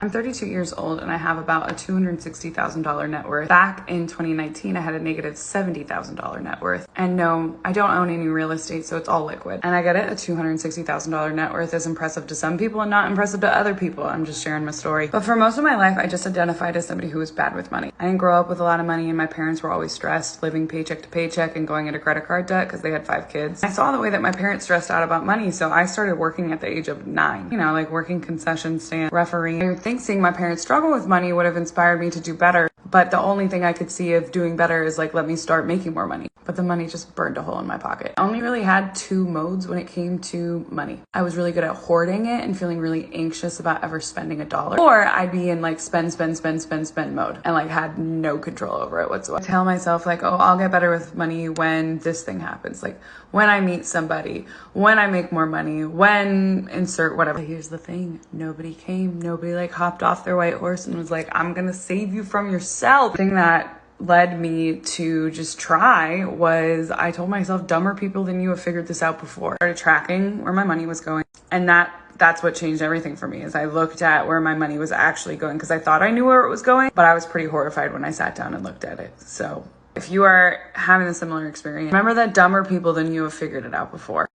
I'm 32 years old and I have about a $260,000 net worth. Back in 2019, I had a negative $70,000 net worth. And no, I don't own any real estate, so it's all liquid. And I get it, a $260,000 net worth is impressive to some people and not impressive to other people. I'm just sharing my story. But for most of my life, I just identified as somebody who was bad with money. I didn't grow up with a lot of money and my parents were always stressed, living paycheck to paycheck and going into credit card debt because they had 5 kids. I saw the way that my parents stressed out about money, so I started working at the age of 9. You know, like working concession stand, referee. I think seeing my parents struggle with money would have inspired me to do better. But the only thing I could see of doing better is like, let me start making more money. But the money just burned a hole in my pocket. I only really had 2 modes when it came to money. I was really good at hoarding it and feeling really anxious about ever spending a dollar. Or I'd be in like spend mode and like had no control over it whatsoever. I tell myself like, oh, I'll get better with money when this thing happens. Like when I meet somebody, when I make more money, when insert whatever. But here's the thing. Nobody came. Nobody like hopped off their white horse and was like, I'm gonna save you from yourself. The thing that led me to just try was I told myself dumber people than you have figured this out before. I started tracking where my money was going, and that's what changed everything for me. Is I looked at where my money was actually going because I thought I knew where it was going, but I was pretty horrified when I sat down and looked at it. So if you are having a similar experience, remember that dumber people than you have figured it out before.